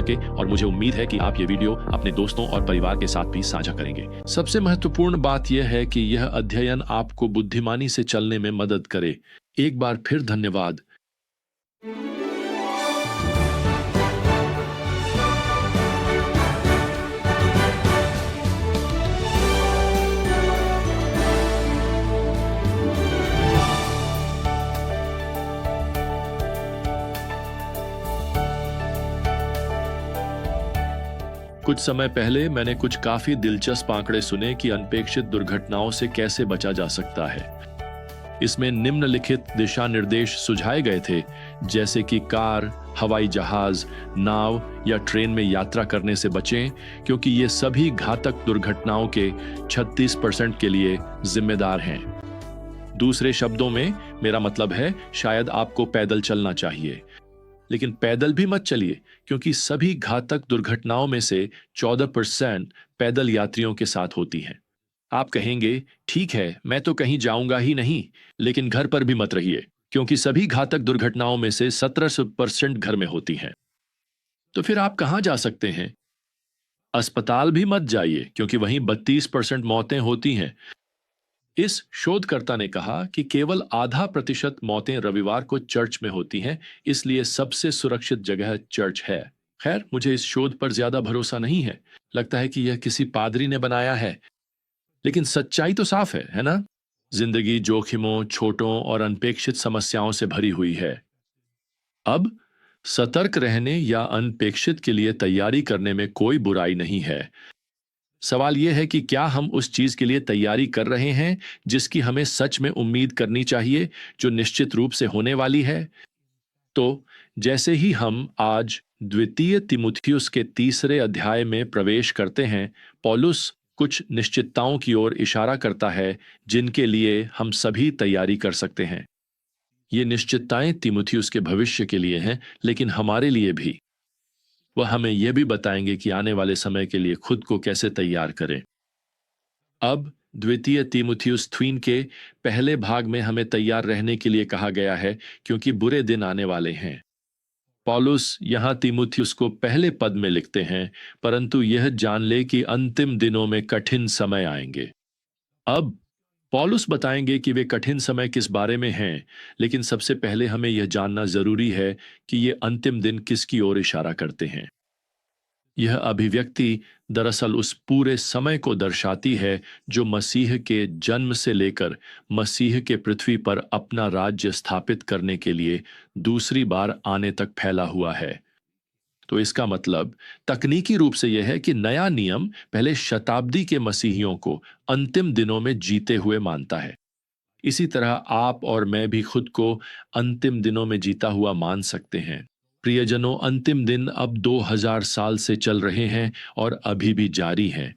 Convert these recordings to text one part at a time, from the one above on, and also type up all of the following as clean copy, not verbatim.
सके और मुझे उम्मीद है कि आप ये वीडियो अपने दोस्तों और परिवार के साथ भी साझा करेंगे। सबसे महत्वपूर्ण बात यह है कि यह अध्ययन आपको बुद्धिमानी से चलने में मदद करे। एक बार फिर धन्यवाद। कुछ समय पहले मैंने कुछ काफी दिलचस्प आंकड़े सुने कि अनपेक्षित दुर्घटनाओं से कैसे बचा जा सकता है। इसमें निम्नलिखित दिशा निर्देश सुझाए गए थे, जैसे कि कार, हवाई जहाज, नाव या ट्रेन में यात्रा करने से बचें, क्योंकि ये सभी घातक दुर्घटनाओं के 36% के लिए जिम्मेदार हैं। दूसरे शब्दों में मेरा मतलब है, शायद आपको पैदल चलना चाहिए, लेकिन पैदल भी मत चलिए, क्योंकि सभी घातक दुर्घटनाओं में से 14% पैदल यात्रियों के साथ होती हैं। आप कहेंगे, ठीक है, मैं तो कहीं जाऊंगा ही नहीं, लेकिन घर पर भी मत रहिए, क्योंकि सभी घातक दुर्घटनाओं में से 17% घर में होती हैं। तो फिर आप कहां जा सकते हैं? अस्पताल भी मत जाइए, क्योंकि वहीं 32% मौतें होती हैं। इस शोधकर्ता ने कहा कि केवल आधा प्रतिशत मौतें रविवार को चर्च में होती हैं, इसलिए सबसे सुरक्षित जगह चर्च है। खैर, मुझे इस शोध पर ज्यादा भरोसा नहीं है। लगता है कि यह किसी पादरी ने बनाया है, लेकिन सच्चाई तो साफ है ना? जिंदगी जोखिमों, छोटों और अनपेक्षित समस्याओं से भरी हुई है। अब सतर्क रहने या अनपेक्षित के लिए तैयारी करने में कोई बुराई नहीं है। सवाल यह है कि क्या हम उस चीज के लिए तैयारी कर रहे हैं जिसकी हमें सच में उम्मीद करनी चाहिए, जो निश्चित रूप से होने वाली है। तो जैसे ही हम आज द्वितीय तीमुथियुस के 3 अध्याय में प्रवेश करते हैं, पौलुस कुछ निश्चितताओं की ओर इशारा करता है जिनके लिए हम सभी तैयारी कर सकते हैं। ये निश्चितताएं तीमुथियुस के भविष्य के लिए हैं, लेकिन हमारे लिए भी। वह हमें यह भी बताएंगे कि आने वाले समय के लिए खुद को कैसे तैयार करें। अब द्वितीय तीमुथियुस 3 के पहले भाग में हमें तैयार रहने के लिए कहा गया है, क्योंकि बुरे दिन आने वाले हैं। पौलुस यहां तीमुथियुस को पहले पद में लिखते हैं, परंतु यह जान ले कि अंतिम दिनों में कठिन समय आएंगे। अब पौलुस बताएंगे कि वे कठिन समय किस बारे में हैं, लेकिन सबसे पहले हमें यह जानना जरूरी है कि ये अंतिम दिन किसकी ओर इशारा करते हैं। यह अभिव्यक्ति दरअसल उस पूरे समय को दर्शाती है जो मसीह के जन्म से लेकर मसीह के पृथ्वी पर अपना राज्य स्थापित करने के लिए दूसरी बार आने तक फैला हुआ है। तो इसका मतलब तकनीकी रूप से यह है कि नया नियम पहले शताब्दी के मसीहियों को अंतिम दिनों में जीते हुए मानता है। इसी तरह आप और मैं भी खुद को अंतिम दिनों में जीता हुआ मान सकते हैं। प्रियजनों, अंतिम दिन अब 2000 साल से चल रहे हैं और अभी भी जारी हैं।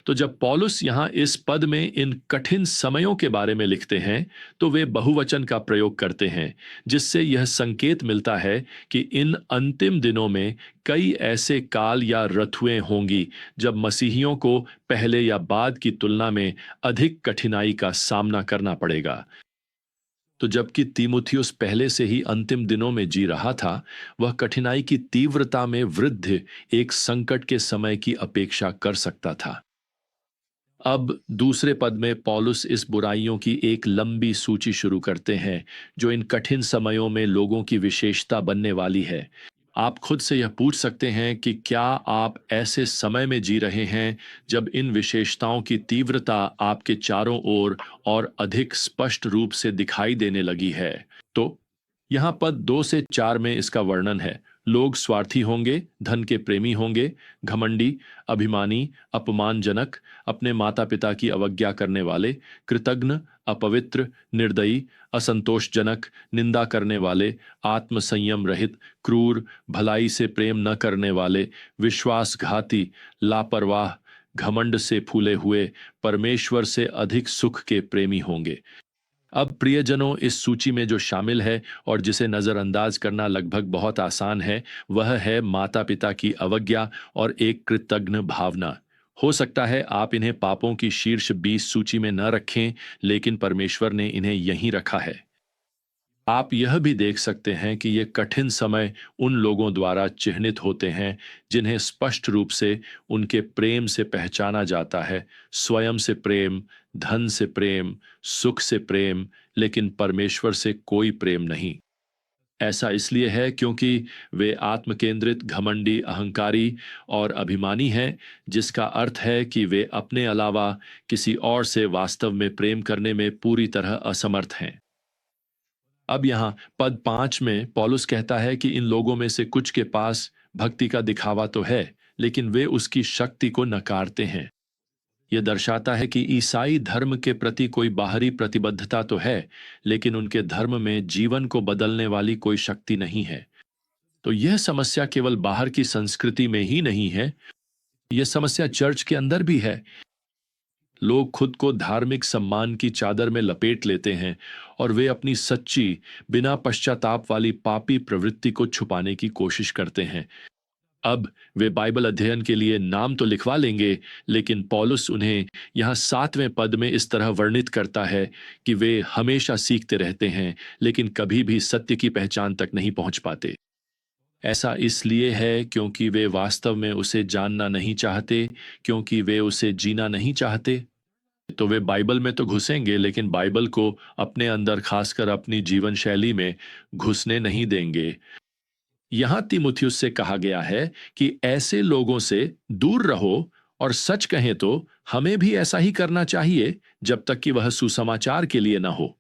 तो जब पौलुस यहां इस पद में इन कठिन समयों के बारे में लिखते हैं, तो वे बहुवचन का प्रयोग करते हैं, जिससे यह संकेत मिलता है कि इन अंतिम दिनों में कई ऐसे काल या ऋतुएं होंगी जब मसीहियों को पहले या बाद की तुलना में अधिक कठिनाई का सामना करना पड़ेगा। तो जबकि तीमुथियुस पहले से ही अंतिम दिनों में जी रहा था, वह कठिनाई की तीव्रता में वृद्धि एक संकट के समय की अपेक्षा कर सकता था। अब दूसरे पद में पौलुस इस बुराइयों की एक लंबी सूची शुरू करते हैं जो इन कठिन समयों में लोगों की विशेषता बनने वाली है। आप खुद से यह पूछ सकते हैं कि क्या आप ऐसे समय में जी रहे हैं जब इन विशेषताओं की तीव्रता आपके चारों ओर और अधिक स्पष्ट रूप से दिखाई देने लगी है। तो यहाँ पद 2 से 4 में इसका वर्णन है। लोग स्वार्थी होंगे, धन के प्रेमी होंगे, घमंडी, अभिमानी, अपमानजनक, अपने माता पिता की अवज्ञा करने वाले, कृतघ्न, अपवित्र, निर्दयी, असंतोषजनक, निंदा करने वाले, आत्मसंयम रहित, क्रूर, भलाई से प्रेम न करने वाले, विश्वासघाती, लापरवाह, घमंड से फूले हुए, परमेश्वर से अधिक सुख के प्रेमी होंगे। अब प्रियजनों, इस सूची में जो शामिल है और जिसे नजरअंदाज करना लगभग बहुत आसान है, वह है माता पिता की अवज्ञा और एक कृतघ्न भावना। हो सकता है आप इन्हें पापों की शीर्ष 20 सूची में न रखें, लेकिन परमेश्वर ने इन्हें यहीं रखा है। आप यह भी देख सकते हैं कि ये कठिन समय उन लोगों द्वारा चिह्नित होते हैं जिन्हें स्पष्ट रूप से उनके प्रेम से पहचाना जाता है, स्वयं से प्रेम, धन से प्रेम, सुख से प्रेम, लेकिन परमेश्वर से कोई प्रेम नहीं। ऐसा इसलिए है क्योंकि वे आत्मकेंद्रित, घमंडी, अहंकारी और अभिमानी हैं, जिसका अर्थ है कि वे अपने अलावा किसी और से वास्तव में प्रेम करने में पूरी तरह असमर्थ हैं। अब यहाँ पद 5 में पौलुस कहता है कि इन लोगों में से कुछ के पास भक्ति का दिखावा तो है, लेकिन वे उसकी शक्ति को नकारते हैं। यह दर्शाता है कि ईसाई धर्म के प्रति कोई बाहरी प्रतिबद्धता तो है, लेकिन उनके धर्म में जीवन को बदलने वाली कोई शक्ति नहीं है। तो यह समस्या केवल बाहर की संस्कृति में ही नहीं है, यह समस्या चर्च के अंदर भी है। लोग खुद को धार्मिक सम्मान की चादर में लपेट लेते हैं और वे अपनी सच्ची, बिना पश्चाताप वाली पापी प्रवृत्ति को छुपाने की कोशिश करते हैं। अब वे बाइबल अध्ययन के लिए नाम तो लिखवा लेंगे, लेकिन पौलुस उन्हें यहाँ 7वें पद में इस तरह वर्णित करता है कि वे हमेशा सीखते रहते हैं, लेकिन कभी भी सत्य की पहचान तक नहीं पहुंच पाते। ऐसा इसलिए है क्योंकि वे वास्तव में उसे जानना नहीं चाहते, क्योंकि वे उसे जीना नहीं चाहते। तो वे बाइबल में तो घुसेंगे, लेकिन बाइबल को अपने अंदर, खासकर अपनी जीवन शैली में घुसने नहीं देंगे। यहां तीमुथियुस से कहा गया है कि ऐसे लोगों से दूर रहो, और सच कहें तो हमें भी ऐसा ही करना चाहिए जब तक कि वह सुसमाचार के लिए ना हो।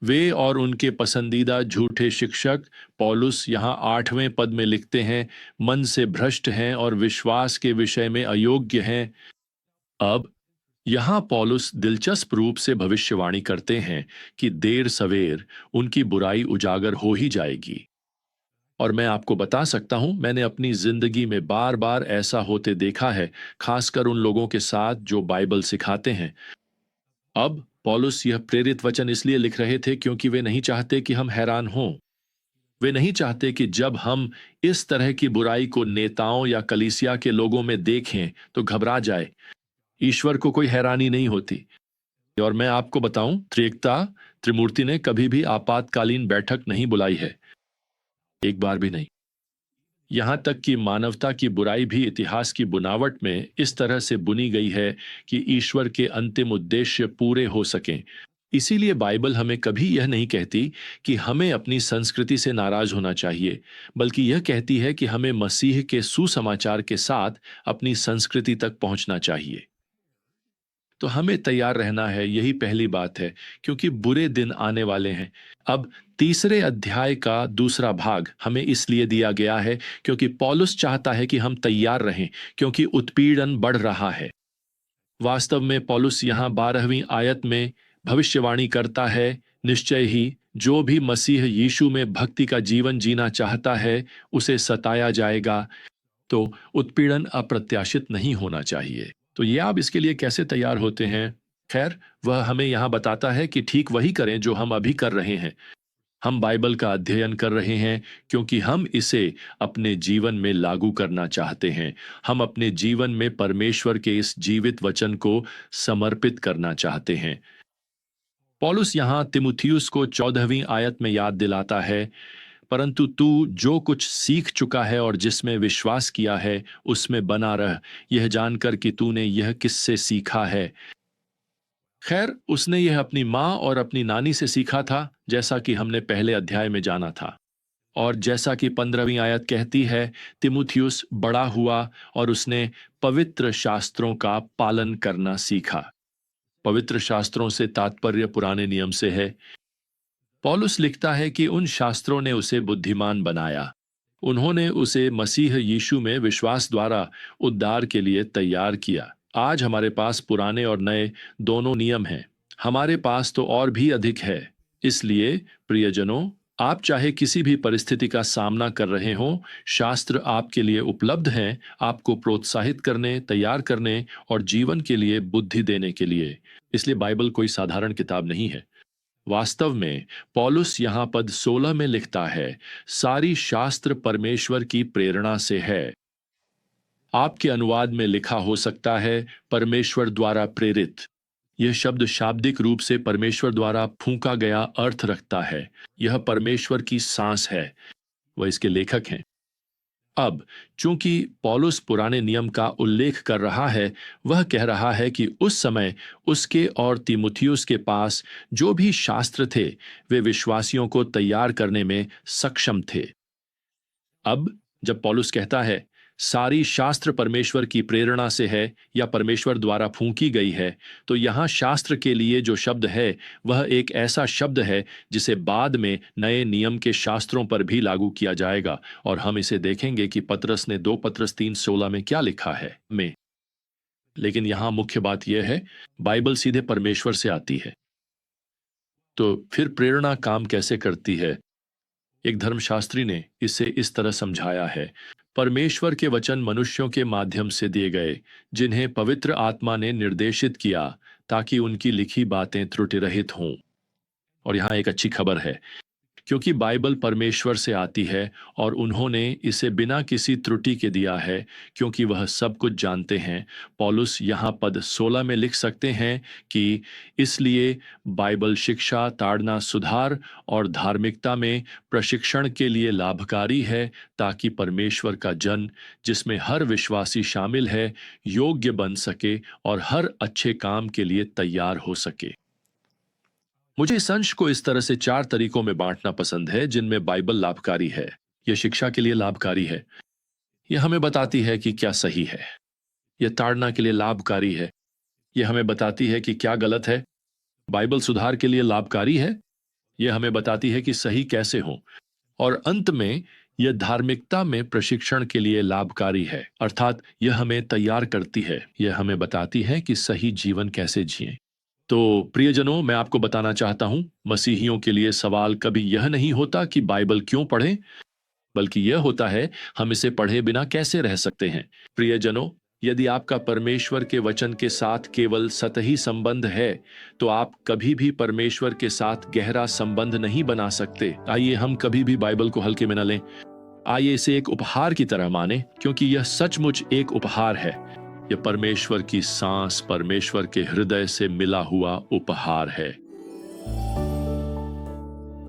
वे और उनके पसंदीदा झूठे शिक्षक, पौलुस यहां 8वें पद में लिखते हैं, मन से भ्रष्ट हैं और विश्वास के विषय में अयोग्य हैं। अब यहां पौलुस दिलचस्प रूप से भविष्यवाणी करते हैं कि देर सवेर उनकी बुराई उजागर हो ही जाएगी। और मैं आपको बता सकता हूं, मैंने अपनी जिंदगी में बार बार ऐसा होते देखा है, खासकर उन लोगों के साथ जो बाइबल सिखाते हैं। अब पौलुस यह प्रेरित वचन इसलिए लिख रहे थे क्योंकि वे नहीं चाहते कि हम हैरान हों। वे नहीं चाहते कि जब हम इस तरह की बुराई को नेताओं या कलीसिया के लोगों में देखें तो घबरा जाए। ईश्वर को कोई हैरानी नहीं होती। और मैं आपको बताऊं, त्रिएकता, त्रिमूर्ति ने कभी भी आपातकालीन बैठक नहीं बुलाई है, एक बार भी नहीं। यहां तक कि मानवता की बुराई भी इतिहास की बुनावट में इस तरह से बुनी गई है कि ईश्वर के अंतिम उद्देश्य पूरे हो सकें। इसीलिए बाइबल हमें कभी यह नहीं कहती कि हमें अपनी संस्कृति से नाराज होना चाहिए, बल्कि यह कहती है कि हमें मसीह के सुसमाचार के साथ अपनी संस्कृति तक पहुंचना चाहिए। तो हमें तैयार रहना है, यही पहली बात है, क्योंकि बुरे दिन आने वाले हैं। अब तीसरे अध्याय का दूसरा भाग हमें इसलिए दिया गया है क्योंकि पौलुस चाहता है कि हम तैयार रहें, क्योंकि उत्पीड़न बढ़ रहा है। वास्तव में पौलुस यहाँ 12वीं आयत में भविष्यवाणी करता है, निश्चय ही जो भी मसीह यीशु में भक्ति का जीवन जीना चाहता है उसे सताया जाएगा। तो उत्पीड़न अप्रत्याशित नहीं होना चाहिए। तो ये आप इसके लिए कैसे तैयार होते हैं? खैर, वह हमें यहाँ बताता है कि ठीक वही करें जो हम अभी कर रहे हैं। हम बाइबल का अध्ययन कर रहे हैं क्योंकि हम इसे अपने जीवन में लागू करना चाहते हैं। हम अपने जीवन में परमेश्वर के इस जीवित वचन को समर्पित करना चाहते हैं। पौलुस यहाँ तीमुथियुस को 14वीं आयत में याद दिलाता है, परंतु तू जो कुछ सीख चुका है और जिसमें विश्वास किया है उसमें बना रह, यह जानकर कि तूने यह किससे सीखा है। खैर, उसने यह अपनी माँ और अपनी नानी से सीखा था, जैसा कि हमने पहले अध्याय में जाना था। और जैसा कि 15वीं आयत कहती है, तीमुथियुस बड़ा हुआ और उसने पवित्र शास्त्रों का पालन करना सीखा। पवित्र शास्त्रों से तात्पर्य पुराने नियम से है। पौलुस लिखता है कि उन शास्त्रों ने उसे बुद्धिमान बनाया। उन्होंने उसे मसीह यीशु में विश्वास द्वारा उद्धार के लिए तैयार किया। आज हमारे पास पुराने और नए दोनों नियम हैं। हमारे पास तो और भी अधिक है। इसलिए प्रियजनों, आप चाहे किसी भी परिस्थिति का सामना कर रहे हों, शास्त्र आपके लिए उपलब्ध हैं, आपको प्रोत्साहित करने, तैयार करने और जीवन के लिए बुद्धि देने के लिए। इसलिए बाइबल कोई साधारण किताब नहीं है। वास्तव में पौलुस यहाँ पद 16 में लिखता है, सारी शास्त्र परमेश्वर की प्रेरणा से है। आपके अनुवाद में लिखा हो सकता है, परमेश्वर द्वारा प्रेरित। यह शब्द शाब्दिक रूप से परमेश्वर द्वारा फूंका गया अर्थ रखता है। यह परमेश्वर की सांस है। वह इसके लेखक हैं। अब चूंकि पौलुस पुराने नियम का उल्लेख कर रहा है, वह कह रहा है कि उस समय उसके और तीमुथियुस के पास जो भी शास्त्र थे वे विश्वासियों को तैयार करने में सक्षम थे। अब जब पौलुस कहता है सारी शास्त्र परमेश्वर की प्रेरणा से है या परमेश्वर द्वारा फूंकी गई है, तो यहाँ शास्त्र के लिए जो शब्द है वह एक ऐसा शब्द है जिसे बाद में नए नियम के शास्त्रों पर भी लागू किया जाएगा। और हम इसे देखेंगे कि पतरस ने 2 पतरस 3:16 में क्या लिखा है में। लेकिन यहाँ मुख्य बात यह है, बाइबल सीधे परमेश्वर से आती है। तो फिर प्रेरणा काम कैसे करती है? एक धर्मशास्त्री ने इसे इस तरह समझाया है, परमेश्वर के वचन मनुष्यों के माध्यम से दिए गए, जिन्हें पवित्र आत्मा ने निर्देशित किया ताकि उनकी लिखी बातें त्रुटि रहित हों। और यहाँ एक अच्छी खबर है, क्योंकि बाइबल परमेश्वर से आती है और उन्होंने इसे बिना किसी त्रुटि के दिया है, क्योंकि वह सब कुछ जानते हैं। पौलुस यहाँ पद 16 में लिख सकते हैं कि इसलिए बाइबल शिक्षा, ताड़ना, सुधार और धार्मिकता में प्रशिक्षण के लिए लाभकारी है, ताकि परमेश्वर का जन, जिसमें हर विश्वासी शामिल है, योग्य बन सके और हर अच्छे काम के लिए तैयार हो सके। मुझे इस अंश को इस तरह से 4 तरीकों में बांटना पसंद है जिनमें बाइबल लाभकारी है। यह शिक्षा के लिए लाभकारी है, यह हमें बताती है कि क्या सही है। यह ताड़ना के लिए लाभकारी है, यह हमें बताती है कि क्या गलत है। बाइबल सुधार के लिए लाभकारी है, यह हमें बताती है कि सही कैसे हो। और अंत में यह धार्मिकता में प्रशिक्षण के लिए लाभकारी है, अर्थात यह हमें तैयार करती है, यह हमें बताती है कि सही जीवन कैसे जिएं। तो प्रियजनों, मैं आपको बताना चाहता हूं, मसीहियों के लिए सवाल कभी यह नहीं होता कि बाइबल क्यों पढ़ें, बल्कि यह होता है हम इसे पढ़े बिना कैसे रह सकते हैं। प्रियजनों, यदि आपका परमेश्वर के वचन के साथ केवल सतही संबंध है, तो आप कभी भी परमेश्वर के साथ गहरा संबंध नहीं बना सकते। आइए हम कभी भी बाइबल को हल्के में न लें। आइए इसे एक उपहार की तरह माने, क्योंकि यह सचमुच एक उपहार है। यह परमेश्वर की सांस, परमेश्वर के हृदय से मिला हुआ उपहार है।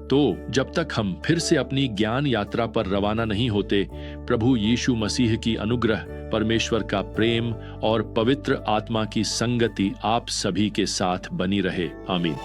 तो जब तक हम फिर से अपनी ज्ञान यात्रा पर रवाना नहीं होते, प्रभु यीशु मसीह की अनुग्रह, परमेश्वर का प्रेम और पवित्र आत्मा की संगति आप सभी के साथ बनी रहे। आमीन।